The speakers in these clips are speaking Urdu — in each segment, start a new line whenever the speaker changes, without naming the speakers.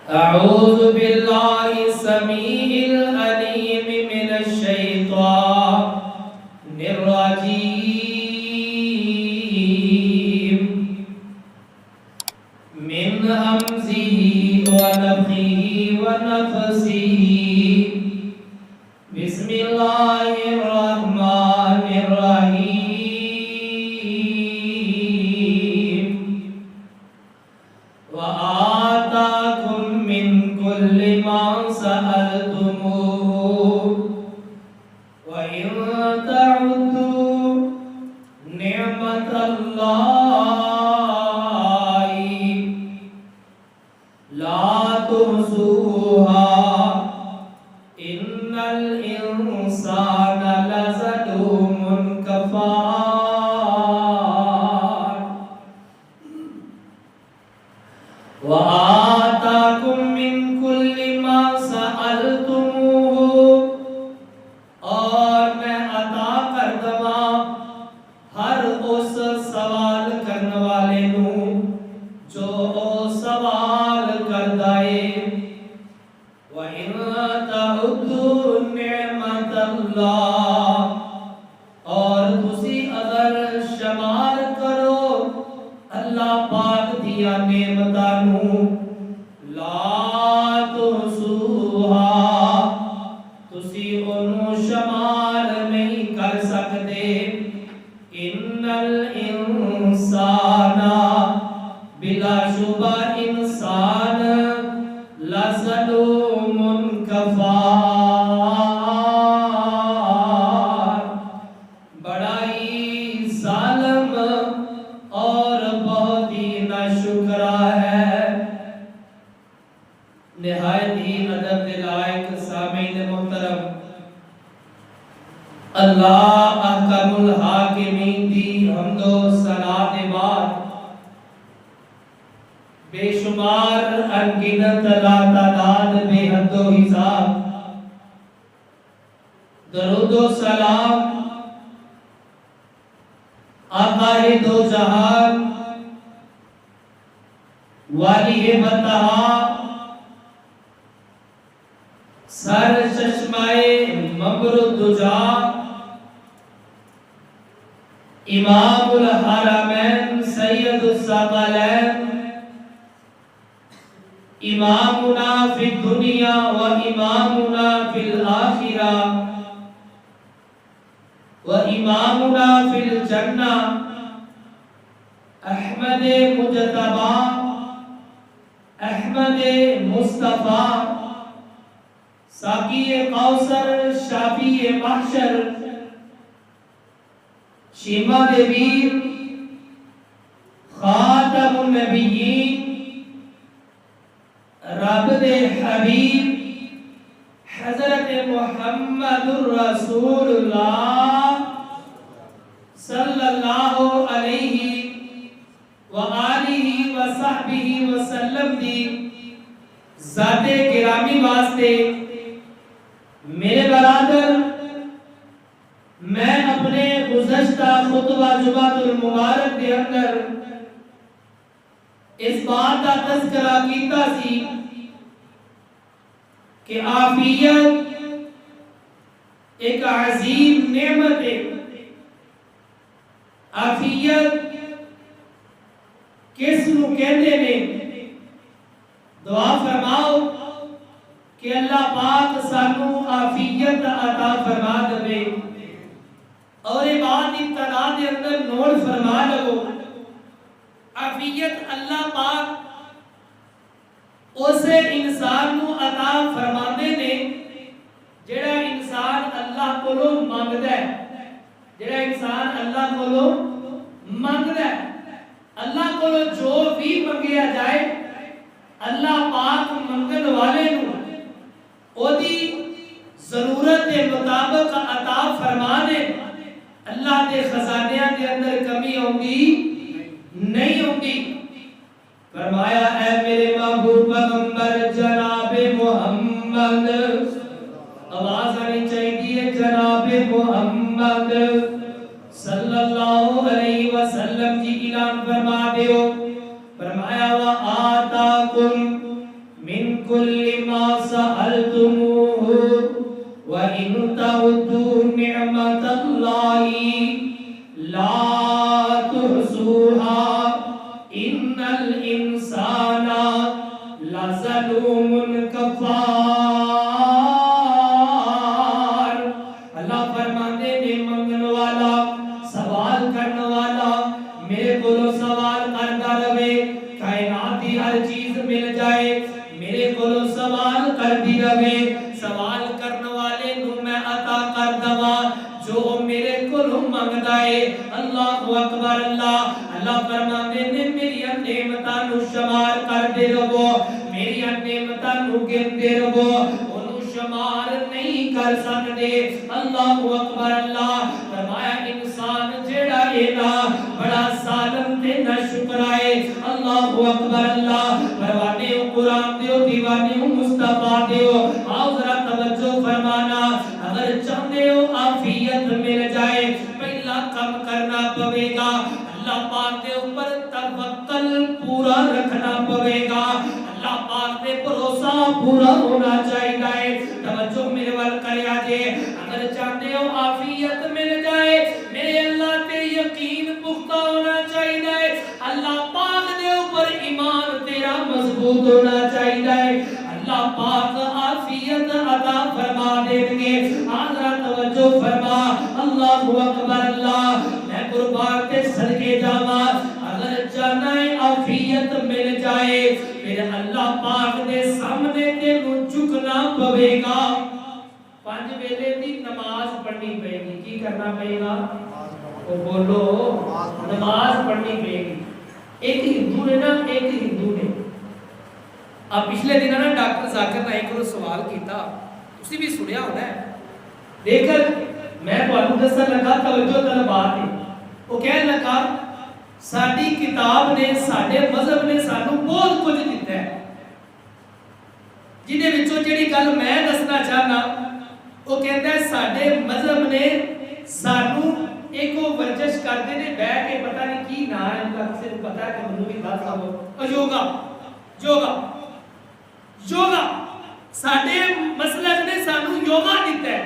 أعوذ بالله السميع العليم من الشيطان الرجيم من همزه ونفخه ونفسه بسم الله الرحمن الرحيم وآتاكم من كل ما سألتموه وإن تعدوا نعمة الله لا تحصوها إن الإنسان لظلوم كفار وآتاكم من كل ما سألتموه اور میں عطا کر دواں ہر اس سوال کرنے والے نو جو سوال کردا ہے وَإِن تَعُدُّوا نِعْمَةَ اللَّهِ اور تسی اگر شمار کرو اللہ پاک دیا نعمتاں نو لا تحصوها تسی انہوں شمار نہیں کر سکتے ان الانسان بلا شبہ انسان لظلوم کفار بڑا ہی ظالم اور بہت ہی ناشکرا ہے نہایت ہی ادب کے لائق سامعین محترم اللہ احکم الحاکمین دی حمد و ثنا کے بعد بے شمار انگنت لا تعداد بے حد و حساب درود و سلام آقا دو جہان والی بتہا سر چشمائے مبرد دجا امام الحرمین سید الثقلین امامنا فی الدنیا و امامنا فی الآخرہ و امامنا فی الجنہ احمد مجتبہ احمد مصطفیٰ ساقی قوثر شافی محشر شیما دبیر خاتم النبیین رابط حبیب حضرت محمد الرسول اللہ صلی اللہ علیہ وآلہ وصحبہ وسلم دی ذات گرامی واسطے میرے برادر میں اپنے گزشتہ خطبہ جمعۃ المبارک کے اندر اس بات کا تذکرہ کیتا سی کہ عافیت ایک عظیم نعمت ہے عافیت کس نو کہندے نے دعا فرماؤ کہ اللہ پاک سانو عافیت عطا فرما دے اور یہ بات ابتدا دے اندر نوٹ فرما لو عافیت اللہ پاک اسے انسان نو عطا فرماندے نے جڑا انسان اللہ کولوں منگدا ہے جڑا انسان اللہ کولوں منگدا ہے اللہ کولوں جو بھی منگیا جائے اللہ پاک منگن والے نو اودی ضرورت کے مطابق عطا فرما دے اللہ دے خزانیاں دے اندر کمی ہوندی نہیں ہوندی فرمایا اے میرے محبوب پیغمبر جناب محمد آواز آنی چاہیے جناب محمد صلی اللہ علیہ وسلم جی اعلان فرما دیو فرمایا كل ما سألتموه وإن تعدوا نعمة الله لا تحصوها إن الإنسان لظلوم كفار. اللہ فرماتے نے منگن والا سوال کرنے والا میرے کو سوال کرتا رہے کائنات کی ہر چیز مل جائے میرے کو سوال کرتی رہے سوال کرنے والے نو میں عطا کر دوا جو میرے کو منگدا ہے. اللہ اکبر اللہ. اللہ فرماتے نے میری نعمتاں نو شمار کردے رہو میری نعمتاں نو گنتے رہو اونوں شمار نہیں کر سکدے. اللہ اکبر اللہ. فرمایا انسان جیڑا ہے نا بڑا ظالم تے نہ شکر ہے. اللہ اکبر اللہ. پروانے قرآن دیو دیوانے مصطفیٰ دیو آؤ ذرا توجہ فرمانا. اگر چاہتے ہو عافیت مل جائے پہلا کم کرنا پوے گا اللہ پاک دے اوپر توکل پورا رکھنا پوے گا. اللہ پاک دے بھروسہ پورا ہونا چاہیے. توجہ میرے وال کریا جے. اگر چاہتے ہو عافیت مل جائے میرے اللہ تے یقین پختہ ہونا چاہیے. اللہ پاک دے اوپر ایمان تیرا مضبوط ہونا چاہیے. اللہ پاک عافیت عطا فرما دیں گے. آدھرا توجہ فرما. اللہ اکبر اللہ. میں قربان تے صدقے جاواں اگر جانا ہے عافیت مل جائے پھر اللہ پاک دے سامنے تینوں جھکنا پوے گا. 5 ویلے دی نماز پڑھنی پڑے گی. کی کرنا پڑے گا؟ تو بولو نماز پڑھنی پڑے گی. ایک ہندو نے نا اب پچھلے دن نا ڈاکٹر ذاکر نائک کو سوال کیتا اسی بھی سنیا ہونا ہے دیکھ کر میں تانوں دسن لگا توجہ طلبات ہے. وہ کہنے لگا ساری کتاب نے ساڈے مذہب نے سانو بہت کچھ دیتا ہے جہدے وچوں جڑی گل میں دسنا چاہنا وہ کہندا ہے ساڈے مذہب نے سانو ایک وہ ورزش کرتے نے بیٹھ کے پتہ نہیں کی نام ہے ان کا کسی کو پتہ ہے کہ منو بھی دس آو یوگا ساڈے مسلک نے سانو یوگا دیتا ہے.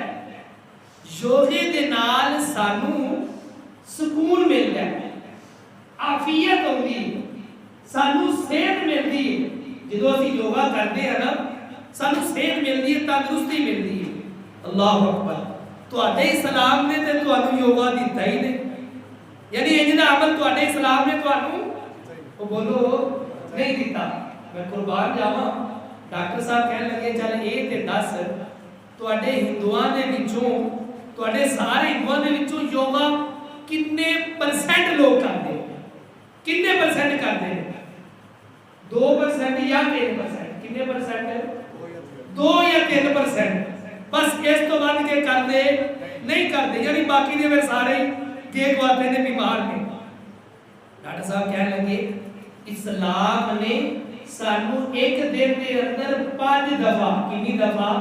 یوگے دے نال سانو سکون ملدا ہے عافیت ہوندی ہے سانو صحت ملدی ہے. جدوں اسی یوگا کرتے ہیں نا سانو صحت ملدی ہے تندرستی ملدی ہے. اللہ اکبر. تواڈے اسلام نے تے تانوں یوگا دیتا ہی نہیں یعنی انج دا عمل تواڈے اسلام نے تانوں او بولو نہیں دیتا. میں قربان جاواں ڈاکٹر صاحب کہنے لگے چل اے تے دس تواڈے ہندوؤں دے وچوں تواڈے سارے ہندوؤں دے وچوں یوگا کتنے پرسنٹ لوگ کرتے ہیں کتنے پرسنٹ کرتے ہیں 2% یا 3% کتنے پرسنٹ 2 یا 3% بس اس تو بعد کے کرتے نہیں کرتے یعنی باقی دے سارے کیک واتے نے بیمار نے. ڈاکٹر صاحب کہنے لگے اسلام نے سانو ایک دن دے اندر 5 دفعہ کتنی دفعہ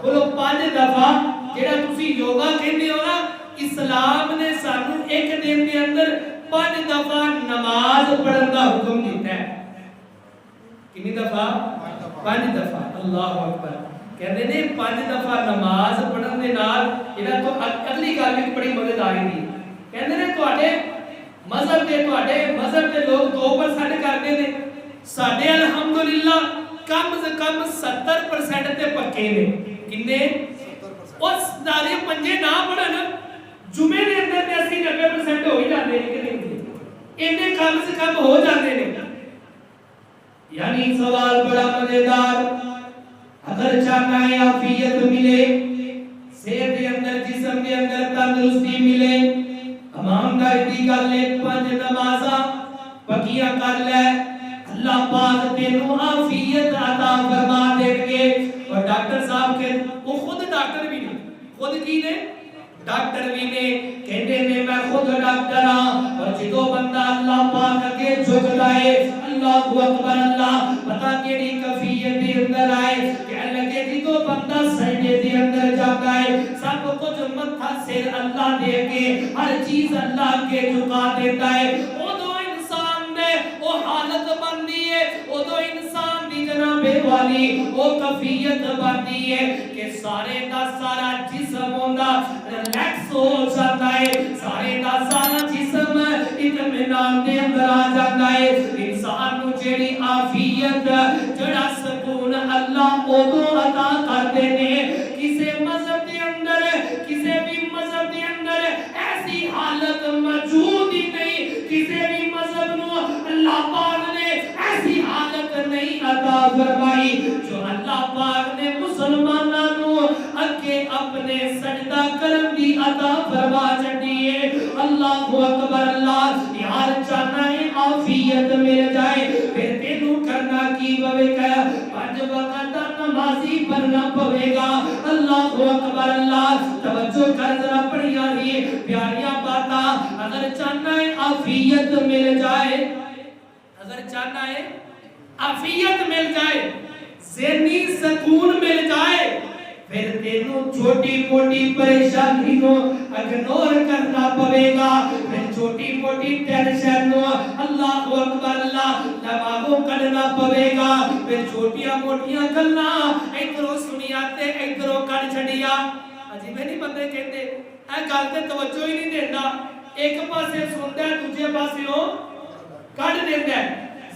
بولو 5 دفعہ جڑا تسی یوگا کہندے ہو نا اسلام نے سانو ایک دن دے اندر 5 دفعہ نماز پڑھن دا حکم دیتا ہے. کتنی دفعہ 5 دفعہ. اللہ اکبر. کہندے نے 5 دفعہ نماز پڑھن دے نال جڑا تو اگلی گل وچ بڑی مدد آئی دی. کہندے نے تواڈے مذہب دے لوگ 2% کردے نے ساڈے الحمدللہ کم سے کم 70% تے پکے نے. کنے اس دارے پنجے نہ پڑھن جمعے دے اندر تے 80-90% ہو ہی جاندے نے کہ نہیں اینے کم سے کم ہو جاندے نے. یعنی سوال بڑا مزیدار. اگر چاہنا ہے عافیت ملے صحت دے اندر جسم دے اندر تندرستی ملے تمام دی گل ہے 5 نمازاں پکیاں کر لے اللہ پاک تینوں عافیت عطا فرما دے گے. اور ڈاکٹر صاحب کے وہ خود ڈاکٹر بھی نہیں خود کی نے ڈاکٹر بھی نے کہتے ہیں میں خود ڈاکٹر ہاں. اور جدوں بندہ اللہ پاک اگے جھکدا ہے اللہ اکبر اللہ پتہ کیڑی کیفیت دے اندر آئے کہنے لگے جدوں بندہ سجدے دے اندر جاتا ہے سب کچھ متھا سر اللہ دے کے ہر چیز اللہ کے جھکا دیتا ہے. اودوں انسان دے وہ حالت بندی ہے اودوں انسان دی جناب والی وہ کفیت بنتی ہے کہ سارے دا سارا جسم ہوندا ریلیکس ہو جاتا ہے، سارے دا سارا جسم اطمینان دے اندر آ جاتا ہے۔ انسان نو جیڑی عافیت جڑا سکون اللہ اودوں عطا کردے نے، کسے مذہب دے اندر کسے بھی مذہب دے اندر ایسی حالت موجود ہی نہیں، کسے بھی مذہب نو اللہ پاک نے ایسی حالت نہیں عطا فرمائی جو اللہ پاک نے مسلماناں نو اگے اپنے سجدہ کرن دی عطا فرما چھڈی ہے۔ اللہ اکبر، اللہ یار چاہنا ہے عافیت مل جائے پھر تینوں کرنا کی پوے گا، 5 وقت نمازی بننا پوے گا۔ اللہ اکبر، اللہ توجہ کر ذرا پڑھیا ہی پیاریاں باتاں۔ اگر چاہنا ہے عافیت مل جائے، اگر چاہنا ہے عافیت مل جائے، ذہنی سکون مل جائے، پھر تینوں چھوٹی موٹی پریشانی کو اگنور کرنا پڑے گا، پھر چھوٹی موٹی ٹینشن کو اللہ اکبر اللہ دماغوں کرنا پڑے گا، پھر چھوٹیاں موٹیاں گلاں ادھروں سنیاتے ادھروں کر چھڑیا۔ عجیب نہیں بندے کہتے اے گل تے توجہ ہی نہیں دیندا، ایک پاسے سندا ہے دوسرے پاسے او کڈ دیندا ہے۔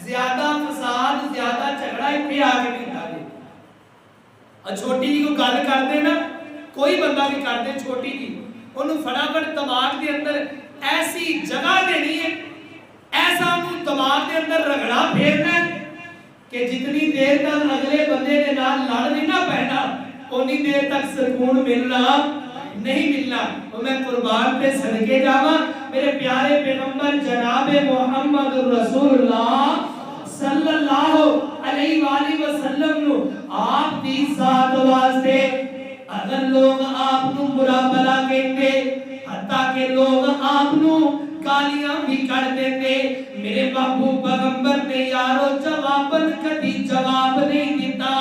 زیادہ فساد زیادہ جھگڑا ایتھے آ کے نہیں ہوتا۔ چھوٹی جی کو گل کرتے نا، کوئی بندہ بھی کرتے چھوٹی جی، انہوں فٹافٹ دماغ دے اندر ایسی جگہ دینی ہے، ایسا انہوں دماغ دے اندر رگڑا پھیرنا ہے کہ جتنی دیر تک اگلے بندے دے نال لڑ نہیں نہ پہنا اتنی دیر تک سکون ملنا نہیں ملنا۔ تو میں قربان پہ صدقے جاواں میرے پیارے پیغمبر جناب محمد رسول اللہ صلی اللہ علیہ وآلہ وسلم نو آپ دی ذات واسطے اگر لوگ آپ نو برا بلا کہتے، حتیٰ کہ لوگ آپ نو گالیاں بھی کر دیتے، میرے محبوب پیغمبر نے یارو جواباً کبھی جواب نہیں دیتا،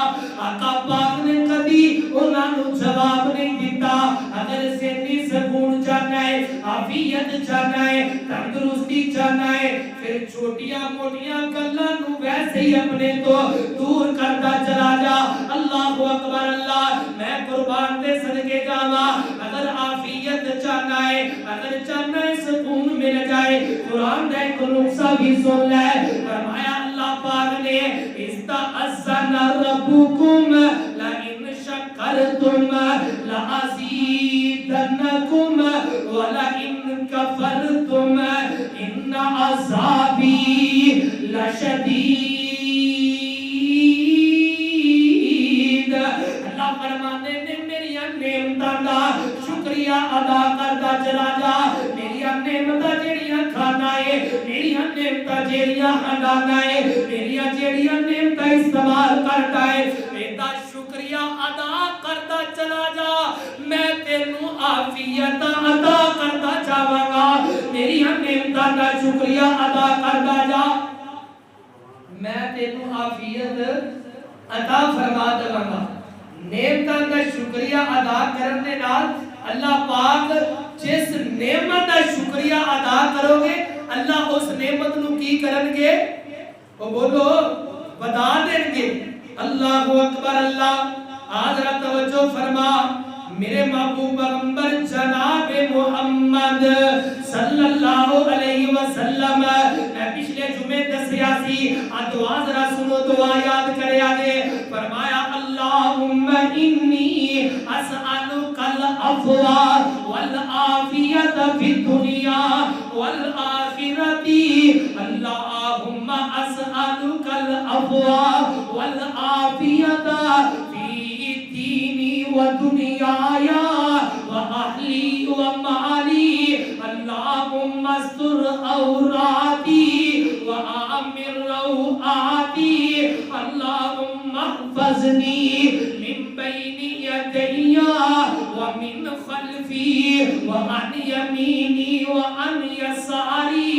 آقا پاک نے کبھی انہاں نو جواب نہیں دیتا۔ اگر ذہنی سکون چاہنا ہے، عافیت چاہنا ہے، تندرستی چاہنا ہے، پھر چھوٹیاں موٹیاں گلاں نو ویسے ہی اپنے تو دور کرتا چلا جا۔ اللہ اکبر، اللہ میں قربان دے صدقے جاواں۔ اگر عافیت چاہنا ہے، اگر چاہنا ہے سکون مل جائے، قرآن کا ایک نقصہ بھی سن لے۔ فرمایا اللہ پاک نے استعذن ربکم لئن شکرتم لأزیدنکم ولئن کفرتم ان عذابی لشدید۔ اللہ فرماتے نے میری نعمتاں دا شکریہ ادا کرتا چلا جا، میری نعمتاں جیڑیاں کھانا ہے، میری نعمتاں جیڑیاں ہنڈانا ہے، میری جیڑیاں نعمتاں استعمال کرتا ہے، میرا شکریہ ادا کرتا چلا جا، میں تینوں عافیت عطا کرتا جاواں گا۔ میری نعمتاں دا شکریہ ادا کرتا جا، میں تینوں عافیت عطا فرما دواں گا۔ نعمتاں دا شکریہ ادا کرنے نال اللہ پاک جس نعمت کا شکریہ ادا کرو گے اللہ اس نعمت نو کی کرن گے، وہ بولو بتا دیں گے۔ اللہ اکبر، اللہ حضرت توجہ فرما میرے محبوب پیغمبر جناب محمد صلی اللہ علیہ وسلم، میں پچھلے جمعے دسیا سی، دعا ذرا سنو، دعا یاد کرے آگے۔ فرمایا اللہم انی اسألک العفو والعافیت فی الدنیا والآخرۃ، اللہم اسألک العفو والعافیت فی دینی و دنیای و اہلی و مالی، اللہم استر عوراتی و آمن روعاتی، اللہم احفظنی من بین یدی و من خلفی و عن یمینی و عن یساری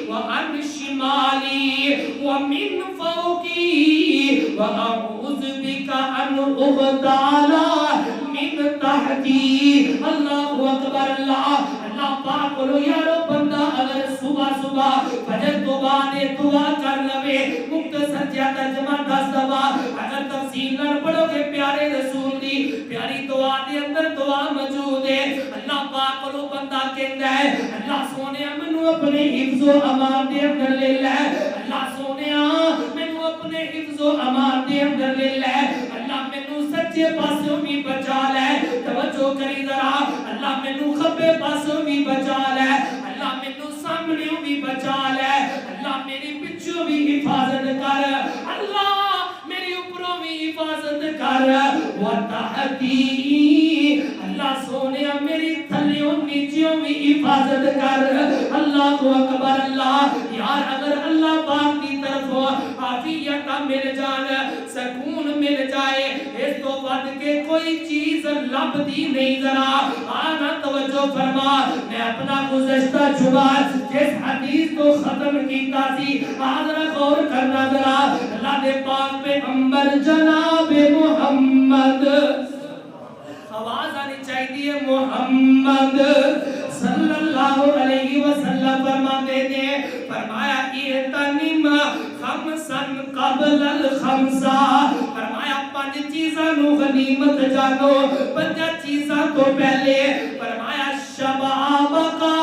و عن شمالی و من فوقی و اعوذ بک ان اغتال من تحتی۔ اللہ اکبر، اللہ اللہ پاک بولو یارو بندہ اگر صبح صبح فجر تو نے دعا کر لوے مختصر جہا ترجمہ دس دفعہ اگر تفصیل نہ پڑھو گے پیارے رسول دی پیاری دعا دے اندر دعا موجود ہے اللہ پاک کو بندہ کہندا ہے اللہ سونیا مینوں اپنے حفظ و امان دے اندر لے لے اللہ سونیا مینوں اپنے حفظ و امان دے اندر لے لے اللہ مینوں سچے پاسوں بھی بچا لے توجہ کری ذرا اللہ مینوں کھبے پاسوں بھی بچا لے اللہ مینوں سامنے بھی بچا لے اللہ میری پچھوں بھی حفاظت کر اللہ میری اوپروں بھی حفاظت کر وتحتی اللہ سونیا میری تھلیوں نیچیوں بھی حفاظت کر اللہ اکبر اللہ یار اگر اللہ پاک کی طرف عافیت مل جائے سکون مل جائے اس تو ود کے کوئی چیز لبدی نہیں ذرا آنا توجہ فرما میں اپنا گزشتہ جمعہ جس حدیث کو ختم کیتا سی حاضر غور کرنا ذرا اللہ دے پاک پیغمبر جناب محمد آواز آنی چاہیے محمد صلی اللہ علیہ وسلم فرماتے تھے فرمایا اِتَنِمْ خَمْسًا قَبْلَ الْخَمْسَا فرمایا پانچ چیزاں نو غنیمت جانو پانچ چیزاں تو پہلے فرمایا شبابکا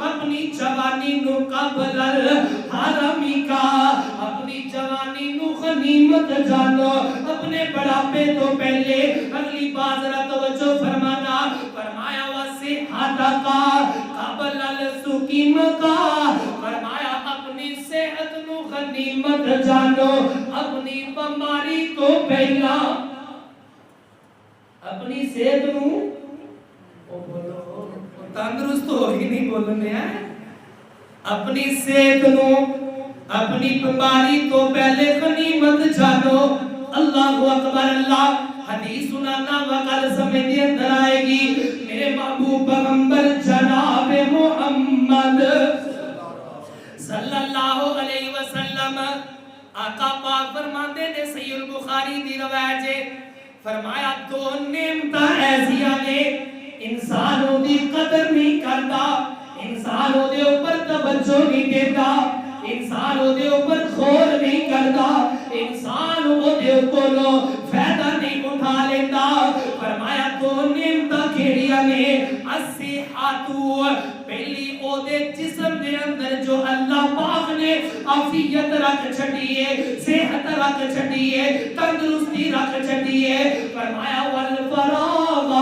اپنی جوانی نو قبل الحرمی کا اپنی جوانی نو غنیمت جانو اپنے بڑھاپے تو پہلے اگلی بات ذرا توجہ فرمانا فرمایا وصحتکا قبل السقیم کا فرمایا اپنی صحت نو غنیمت جانو اپنی بیماری تو پہلا اپنی صحت نو تندرست ہو ہی نہیں بولنے ہیں اپنی صحت نو اپنی بیماری تو پہلے غنیمت جانو اللہ اکبر اللہ حدیث سنانا وقال سمجھ دے اندر آئے گی میرے محبوب پیغمبر جناب محمد صلی اللہ علیہ وسلم آقا پاک فرماندے نے صحیح البخاری دی روایت ہے فرمایا دو نعمتاں ایسیاں نے انسانوں دی قدر نہیں کرتا انسان او دے اوپر توجہ نہیں دیتا انسان او دے اوپر غور نہیں کرتا انسان او دے کولوں فائدہ نہیں اٹھا لیتا فرمایا دو نعمتاں کیڑیاں نے الصحت پہلی او دے جسم دے اندر جو اللہ پاک نے عافیت رکھ چھڈی ہے صحت رکھ چھڈی ہے تندرستی رکھ چھڈی ہے فرمایا والفراغ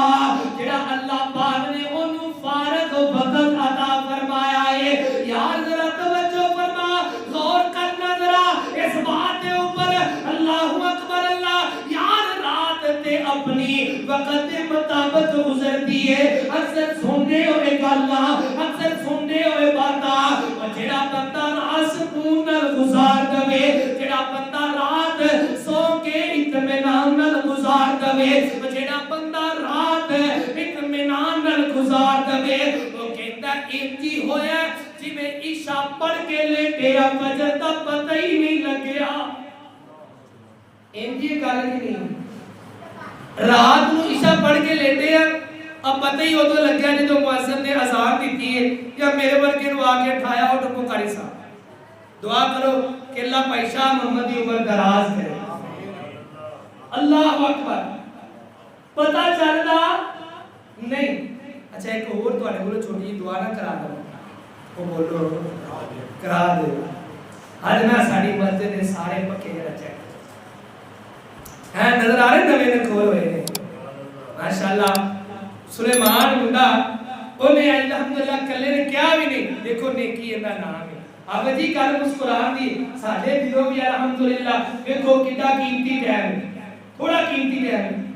جڑا اللہ پاک نے اونوں فارغ وقت عطا فرمایا ہے یار ذرا توجہ فرما غور کرنا ذرا اس بات کے اوپر اللہ اکبر اللہ یار رات تے اپنی وقت کے مطابق گزرتی ہے اکثر سننے ہوئے گلاں اکثر سننے ہوئے باتاں جڑا بندہ رات سکون نال گزار دے جڑا بندہ رات سو کے اطمینان نال گزار دے جڑا بندہ رات اطمینان نال گزار دے وہ کہندا انجی ہویا جویں عشاء پڑھ کے لیٹیا فجر دا پتہ ہی نہیں لگیا انجی گل نہیں رات نو عشاء پڑھ کے لیٹے ہیں اب پتہ ہی ادو لگیا جدو مؤذن نے اذان دیتی ہے یا میرے ورگے نو آ کے اٹھایا اٹھ پکاری صاحب دعا کرو کہ اللہ بھائی شاہ محمد کی عمر دراز کرے اللہ اکبر پتہ چلدا نہیں اچھا ایک اور تواڈے کول چھوٹی دعا نہ کرا دو او بولو کرا دے اج نا ساڈی مسجد دے سارے پکے رچے ہیں نظر آ رہے نویں نے کھول ہوئے نے ماشاءاللہ سلیمان منڈا انہیں الحمدللہ کلے نے کیا بھی نہیں دیکھو نیکی اندا نام ہے اب جی کل مسکران دی ساڈے دلوں بھی الحمدللہ دیکھو کتنا قیمتی ٹائم تھوڑا قیمتی ٹائم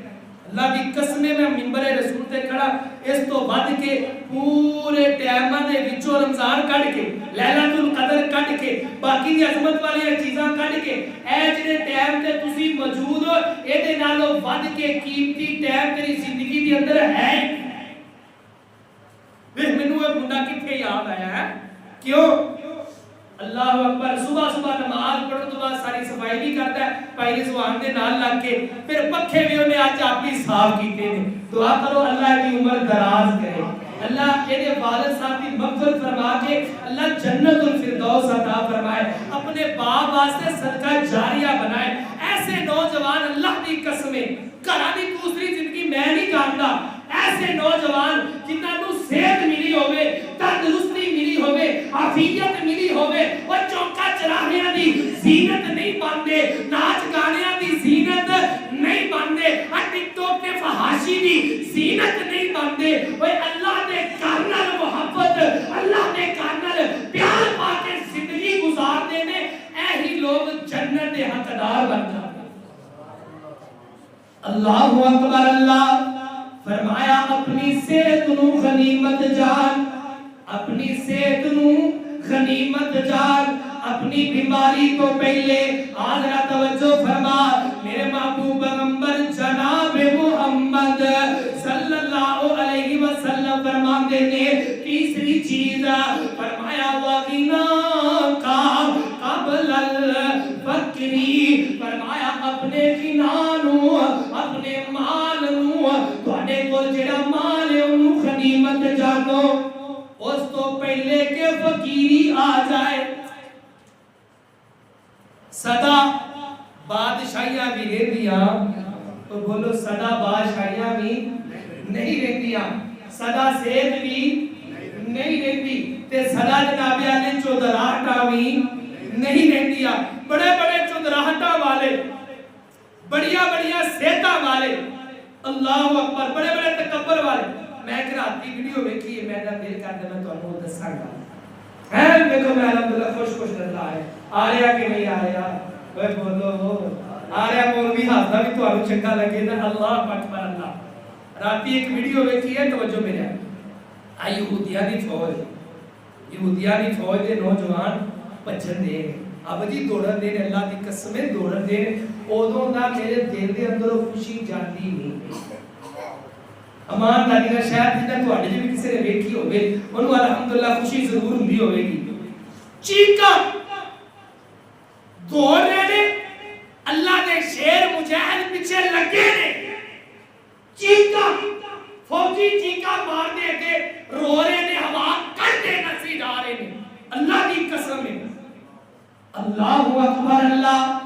اللہ دی قسم میں منبر رسول تے کھڑا اس تو ود کے پورے ٹائماں دے وچوں رمضان کڈ کے لیلۃ القدر کڈ کے باقی دی عظمت والی چیزاں کڈ کے اے جڑے ٹائم تے تسی موجود ہو اے دے نالوں ود کے قیمتی ٹائم تیری زندگی دے اندر ہے ویکھ مینوں اے منڈا کتھے یاد آیا ہے کیوں اللہ اکبر صبح صبح نماز پڑھن تو بعد ساری صفائی بھی کرتا ہے پہلی زبان دے نال لگ کے پھر پکھے بھی انہیں آج اپنی صاف کیتے نے دعا کرو اللہ کی عمر دراز کرے اللہ یہ والد صاحب کی مغفرت فرما کے اللہ جنت الفردوس عطا فرمائے، اپنے باپ واسطے صدقہ جاریہ بنائے۔ ایسے نوجوان اللہ دی قسمیں گھراں دی دوسری زندگی میں نہیں جانتا، ایسے نوجوان جنہاں نوں صحت ملی ہوے، تندرستی ملی ہوے، عافیت ملی ہوے، وہ چوکا چراغیاں دی زینت نہیں بنتے، ناچ گانیاں دی زینت نہیں بنتے، ٹک ٹاک تے فحاشی دی زینت نہیں بنتے، وہ اللہ دے گھر نال محبت، اللہ دے گھر نال پیار پا کے زندگی گزارتے نے، ایہی لوگ جنت دے حقدار بن جاتے۔ اللہ اکبر، اللہ فرمایا اپنی صحت نو غنیمت جان، اپنی صحت نو غنیمت جان، اپنی بیماری کو پہلے آدھرا توجہ فرما، میرے محبوب پیغمبر جناب محمد صلی اللہ علیہ وسلم فرماتے نے تیسری چیز فرمایا وَغِنَا کا قبل الفقری، فرمایا اپنے غنانو، اپنے مالنو، تواڈے کول جڑا مال ہے اونوں غنیمت جانو، اس تو پہلے کہ فقیری آ جائے۔ سدا بادشاہیاں بھی رہندیاں، تو بولو سدا بادشاہیاں بھی نہیں رہندیاں، سدا صحت بھی نہیں رہندی، تے سدا جناب علی چودراہٹاں بھی نہیں رہندیاں۔ بڑے بڑے چودراہٹاں والے، بڑیا بڑیا صحتاں والے، اللہ اکبر، بڑے بڑے تکبر والے، میں ایک رات کی ویڈیو ویکھی ہے، میرا دل کردا میں تانوں دساں گا۔ ہے دیکھو میں الحمدللہ خوش خوش نظر آ رہا کہ نہیں آ رہا، وہ بولو آ رہا، مولوی ہاتھا بھی تانوں چنگا لگے نا، اللہ اکبر اللہ۔ راتی ایک ویڈیو ویکھی ہے، توجہ میرے آئی یہودیاں دی فوج، یہودیاں دی فوج دے نوجوان بچن دے اب جی دوڑن دے، اللہ دی قسمیں دوڑن دے، اودوں دا میرے دل دے اندر خوشی جاندی نہیں۔ امان داری کا شاید جنہیں تو آنے جو بھی کسی نے ویکھی ہوئے انہوں الحمدللہ خوشی ضرور ہوئی ہوئے گی۔ چیکا دوڑ رہے نے، اللہ دے شیر مجاہد پیچھے لگے نے، چیکا فوجی چیکا مار دے کے رو رہے نے، ہوا کرتے نسی جا رہے نے، اللہ کی قسم ہے۔ اللہ اکبر اللہ،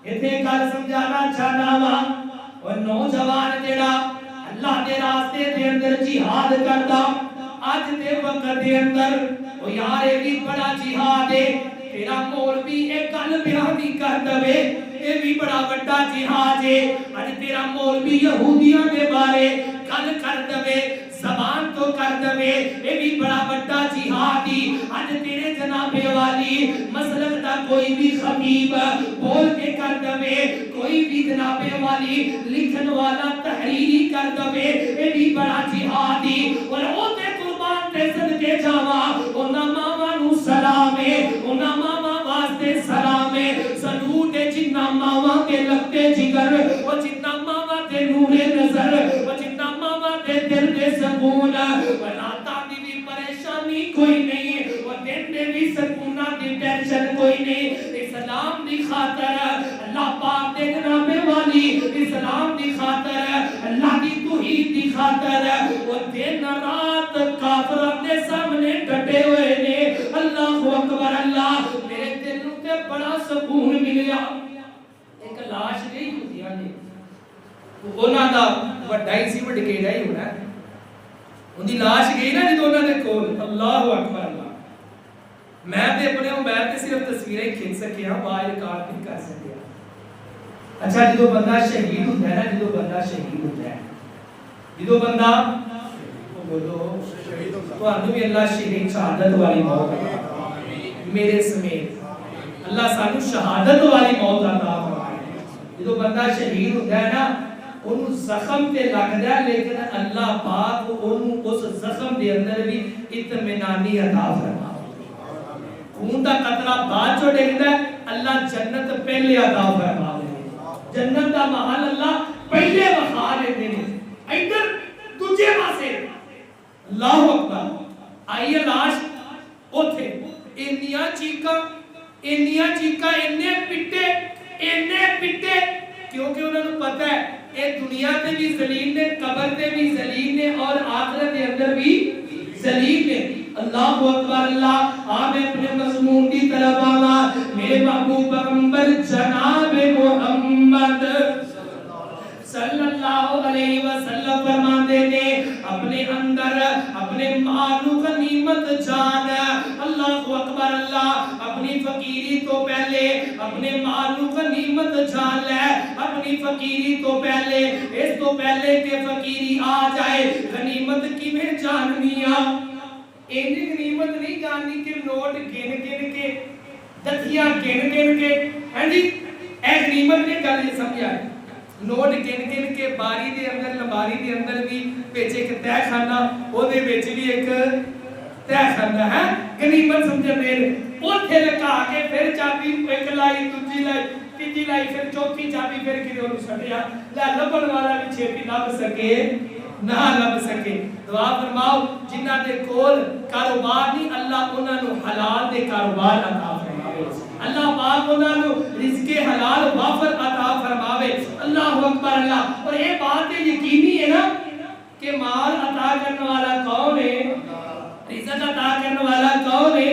اتنے کل سمجھانا چاہنا ہوا، اور نوجوان جڑا اللہ دے راستے دے اندر جہاد کردا، آج دے وقت دے اندر او یار اے بھی بڑا جہاد ہے، تیرا مولوی ایک گل بیان دی کر دے، اے بھی بڑا بڑا جہاد ہے، اج تیرا مولوی یہودیاں دے بارے گل کر دے، زبان تو کر دے، اے بھی بڑا بڑا جہاد ہے، اج تیرے جناب والی مسلک دا کوئی بھی خطیب بول کے کر دے، کوئی بھی جناب والی لکھن والا تحریری کر دے، اے بھی بڑا جہادی، اور او تے قربان تے صدقے جاواں، انہاں ماواں نوں سلام ہے، انہاں ماواں واسطے سلام ہے، سلوٹ جنہاں ماواں تے لگتے جگر، او جنہاں ماواں تے نور نظر، او جنہاں ماواں تے دل دے سکون، راتاں دی بھی پریشانی کوئی نہیں، او دن دے بھی سکوناں دی ٹینشن کوئی نہیں، اسلام دی خاطر اللہ پاک دے جناب والی، اسلام دی خاطر اللہ دی توحید دی خاطر وہ دن رات کافر اپنے سامنے ڈٹے ہوئے نے، اللہ اکبر اللہ۔ میرے دل تے بڑا سکون ملیا، ایک لاش نہیں ہوندیاں نے، انہاں دا وڈا ہی سی وڈکیڑا ہی ہونا، ان دی لاش گئی نا جدوں انہاں دے کول، اللہ اکبر اللہ۔ میں تے اپنے موبائل تے صرف تصویریں کھینچ سکے ہاں، باہر ریکارڈ نہیں کر سکے۔ اچھا جدو بندہ شہید ہوتا ہے نا، جدو بندہ شہید ہوتا ہے، جدو بندہ بولو تو انہوں بھی اللہ شہید شہادت والی موت میرے سمیت اللہ سانو شہادت والی موت عطا فرمائے۔ جدو بندہ شہید ہوتا ہے نا، انہوں زخم تے لگدا ہے، لیکن اللہ پاک انہوں اس زخم دے اندر بھی اطمینانی عطا فرمائے۔ خون دا قطرہ بعد چو ڈگدا ہے، اللہ جنت پہلے عطا فرمائے، جنت دا محل اللہ پہلے وقا لیتے ہیں، ادھر تجھے پاسے اللہ اکبر۔ آئیے لاش اوتھے انیاں چیکاں اننے پٹے کیونکہ انہوں نے پتہ ہے اے دنیا تے بھی ذلیل نے، قبر تے بھی ذلیل نے، اور آخرت دے اندر بھی ذلیل نے. اللہ اکبر اللہ. آپ اپنے مضمون کی طرف آنا. میرے محبوب پیغمبر جناب محمد صلی اللہ علیہ وسلم فرماتے نے اپنے اندر اپنے مالو غنیمت جان. اللہ اکبر اللہ. اپنی فقیری تو پہلے اپنے مالو غنیمت جان لے. اپنی فقیری تو پہلے اس تو پہلے کہ فقیری آ جائے غنیمت کی میں جاننی آ. اینی غنیمت نہیں جاننی کہ نوٹ گن گن کے دتیاں گن گن کے. ہاں جی اے غنیمت نے گل یہ سمجھ آئی. نوٹ گن گن کے باری دے اندر لمباری دے اندر بھی پیچھے ایک تہ خانہ او دے وچ بھی ایک تہ خانہ ہے غنیمت سمجھن دے. اوتھے لگا کے پھر چابی ایک لائی دوجی لائی تیجی لائی پھر چوتھی چابی پھر کدے اونوں سٹیا لا لبن والا بھی چھتی لب سکے نہ لب سکے. دعا فرماؤ جنہاں دے کول کاروبار نہیں اللہ انہاں نو حلال دے کاروبار عطا فرماوے. اللہ پاک انہاں نو رزق حلال وافر عطا فرماوے. اللہ اکبر اللہ. اور یہ بات یقینی ہے نا کہ مال عطا کرنے والا کون ہے, رزق عطا کرنے والا کون ہے.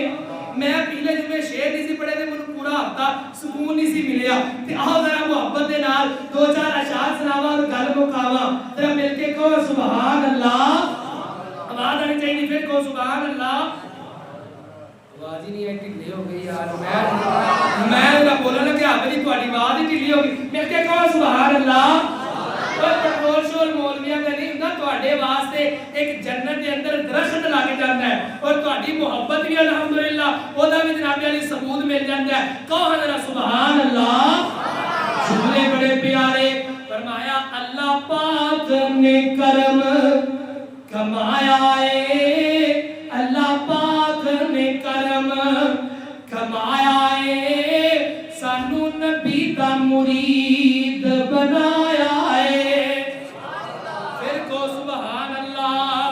میں پہلے جب میں شعر نہیں سی پڑھے تھے مجھے پورا ہفتہ سکون نہیں سی ملیا. تے آؤ ذرا محبت دے نال دو چار اشعار سناواں اور گل مکاواں. ذرا مل کے کہو سبحان اللہ. آواز آنی چاہیے پھر کہو سبحان اللہ. آواز ہی نہیں ہے, ڈھیلی ہو گئی یار. میں بولا نا کہ آپ کی تھوڑی آواز ہی ڈھیلی ہو گئی. مل کے کہو سبحان اللہ. اور پٹرول شور مولویاں کا نہیں ہوتا تواڈے واسطے ایک جنت کے اندر درخت لگ جاتا ہے اور تواڈی محبت بھی الحمدللہ اودا بھی جناب علی ثبوت مل جاتا ہے. کہو ذرا سبحان اللہ. جملے بڑے پیارے. فرمایا اللہ پاک نے کرم کمایا ہے. اللہ پاک نے کرم کمایا ہے. سانو نبی دا مرید بنایا ہے. پھر کو سبحان اللہ.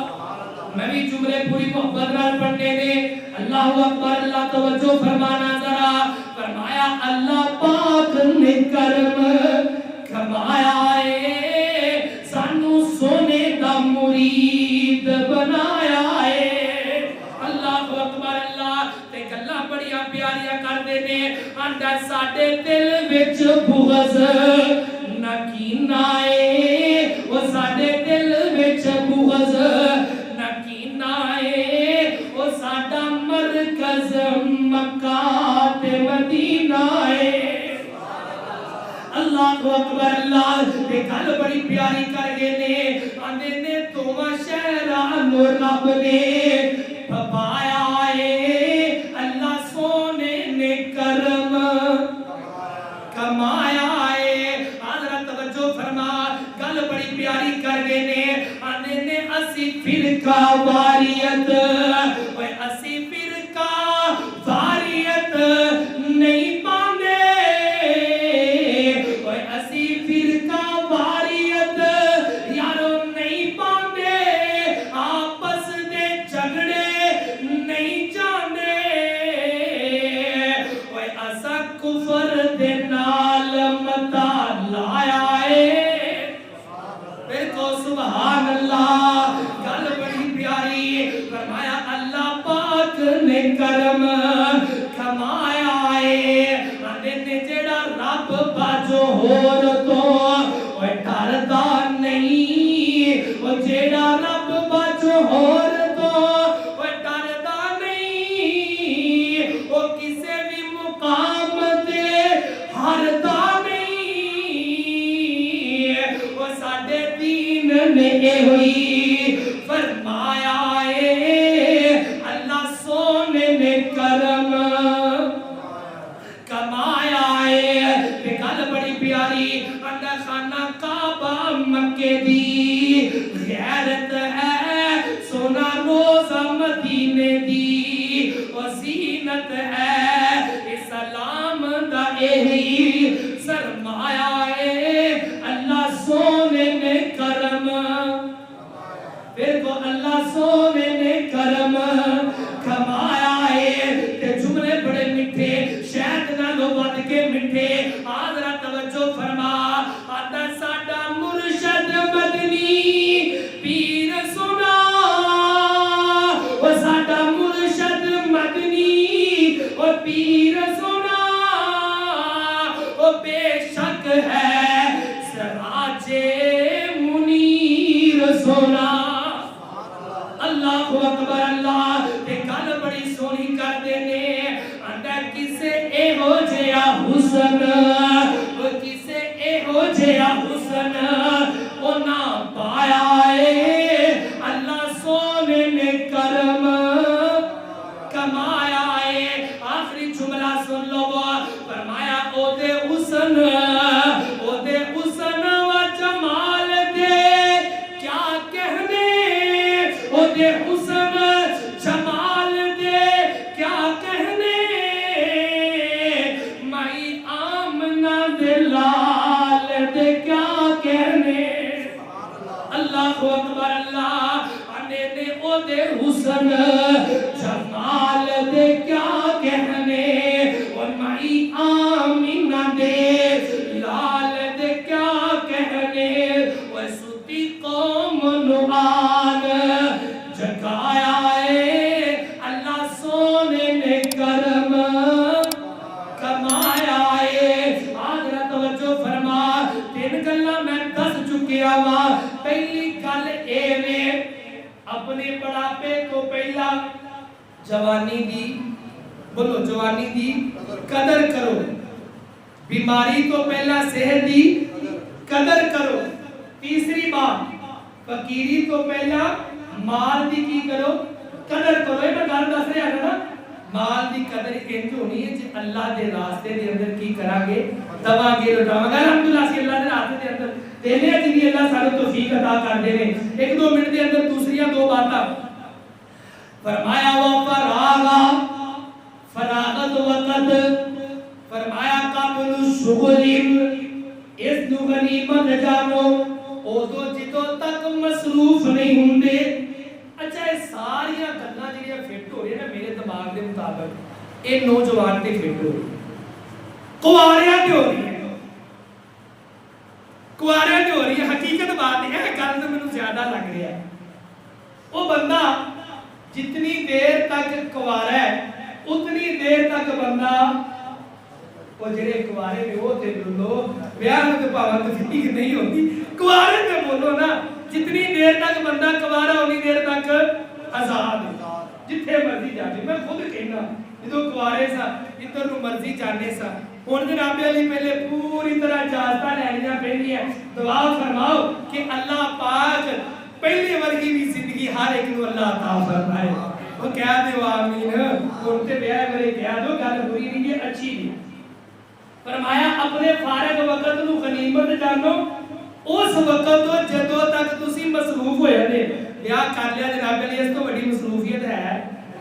میں بھی جملے پوری محبت نال پڑھنے دے. اللہ اکبر اللہ. توجہ فرمانا ذرا. فرمایا اللہ پاک نے کرم کمایا ہے. سانو سونے دا مرید بنایا ہے. اللہ اکبر اللہ. تے گلاں بڑیاں پیاریاں کردے نے. آندا ساڈے دل وچ بغض نہ کینہ اے. او ساڈے دل وچ بغض نہ کینہ اے. او ساڈا مرکز مکہ تے مدینہ اے. اللہ اکبر اللہ. تے گل بڑی پیاری کر گئے نے. آندے نے دوواں شہراں نو رب نے پایا اے. اللہ سونے نے کرم کمایا اے. حضرت توجہ فرما. گل بڑی پیاری کر گئے نے. آندے نے اسی فرقہ واریت اوے اسی فرقہ واریت نہیں پاندے. اوے اسی فرقہ واریت یارو نہیں پاندے. آپس دے جھگڑے نہیں جاندے. اوے اسا کفر دے نال متا لایا اے. پھر کو سبحان اللہ. گل بڑی پیاری. فرمایا اللہ پاک نے کرم کمایا اے. آندے نے جڑا رب باجو ہور تو اوے ڈردا نہیں. او جڑا رب باجو ہور تو اوے ڈردا نہیں. او کسے بھی مقام تے ہردا نہیں. او ساڈے دین نے اے ہوئی فرمایا اے. اللہ سونے نے کرم کمایا اے. تے گل بڑی پیاری. اندر خانہ کعبہ مکے دی غیرت ہے. سونا روزہ مدینے دی وزینت ہے. اسلام دا یہی سرمایہ اے. اللہ سونے نے کرم. پھر کو اللہ سونے نے کرم کمایا ہے. تے جملے بڑے میٹھے شہد نالوں ود کے میٹھے. آذرا توجہ فرما. آتا ساڈا مرشد مدنی پیر سنا پیر سنا او بے شک ہے سراج منیر سنا اللہ اکبر اللہ تے گل بڑی سونی کر دینے آندا کسے اے ہو جیا حسن او کسے اے ہو جیا حسن او نہ پایا اے اللہ سونے نے کرم کمایا اے آخری جملہ سن لو فرمایا او دے حسن و جمال دے کیا کہنے او دے حسن جمال دے کیا کہنے مائی آمنہ دے لال دے کیا کہنے اللہ اکبر اللہ آنے دے او دے حسن جمال دے کیا کہنے اور مائی آمنہ دے لال دے کیا کہنے وہ ستی قوم نعان جگایا اے اللہ سونے نے کرم کمایا اے آدھرا توجہ فرما تین گلہ میں دس چکیا ہوا پہلی گل اے میں اپنے بڑھاپے تو پہلا جوانی دی بولو جوانی دی قدر کرو بیماری تو پہلا صحت دی قدر کرو تیسری بات فقیری تو پہلا مال دی کی کرو قدر کرو یہ میں گل دس رہا ہے نا مال دی قدر انج ہونی ہے جی اللہ دے راستے دے اندر کی کرا گے دوا گے لٹاواں گے الحمدللہ سی اللہ دے راستے دے اندر دینے جی اللہ سارے توفیق عطا کر دے نے ایک دو منٹ دے اندر دوسریاں دو باتاں فرمایا وہ فراغت وقت فرمایا قابل شغل اس نو غنیمت جانو او دو جدو تک مصروف نہیں ہوندے اچھا یہ ساری گلاں جڑیاں فٹ ہو رہی ہیں نا میرے دماغ دے مطابق اے نوجوان تے فٹ ہو رہی کواریا تے ہو رہی ہے کواریا تے ہو رہی ہے حقیقت بات ہے گل تے مینوں زیادہ لگ رہا ہے وہ بندہ جتنی دیر تک کوارا ہے اتنی دیر تک بندہ وہ جڑے کوارے نے وہ تے بولو بیاہ تے پاواں تے فٹی نہیں ہوندی کوارے تے بولو نا جتنی دیر تک بندہ کوارا اتنی دیر تک آزاد جتھے مرضی جاوے میں خود کہنا جدوں کوارے سا جدھر نو مرضی جانے سا ہن جناب علی پہلے پوری طرح اجازتاں لینیاں پیندیاں دعا فرماؤ کہ اللہ پاک پہلے ورگی بھی زندگی ہر ایک نو اللہ عطا فرمائے وہ کہہ دے آمین ہن تے بیاہ میرے کہہ دو گل بری نہیں ہے اچھی نہیں فرمایا اپنے فارغ وقت نو غنیمت جانو اس وقت تو جدوں تک تسی مصروف ہو جاندے بیاہ کر لیا جناب علی اس تو بڑی مصروفیت ہے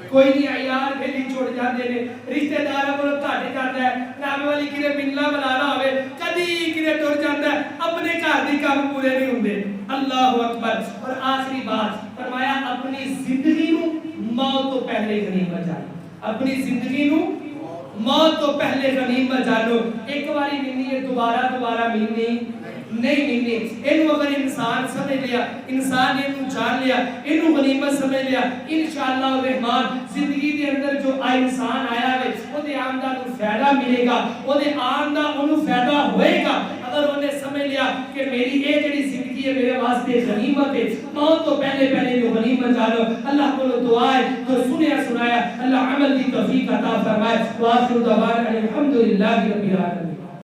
کوئی نہیں یار پھر چھوڑ جاندے نے رشتہ داراں کول گھٹ جاندا ہے رب والی کنے ملنا بلانا ہوے کدی کنے ٹر جاندا ہے اپنے گھر دی کام پورے نہیں ہوندے اللہ اکبر اور آخری بات فرمایا اپنی زندگی نو موت تو پہلے غنیمت جانو اپنی زندگی نو موت تو پہلے غنیمت جانو ایک باری ملنی ہے دوبارہ ملنی نہیں ملنی اینو اگر انسان سمجھ لیا انسان اینو جان لیا اینو غنیمت سمجھ لیا انشاءاللہ الرحمن زندگی دے اندر جو انسان آیا ہے او دے آمدہ نو فائدہ ملے گا او دے آمدہ انو فائدہ ہوئے گا اگر انہیں سمجھ لیا کہ میری ایک جڑی زندگی ہے میرے واسطے غنیمت ہے موت تو پہلے جو غنیمت جانو اللہ کو دعا ہے تو سنایا اللہ عمل دی توفیق عطا فرمائے وآخر دعوانا الحمدللہ رب العالمین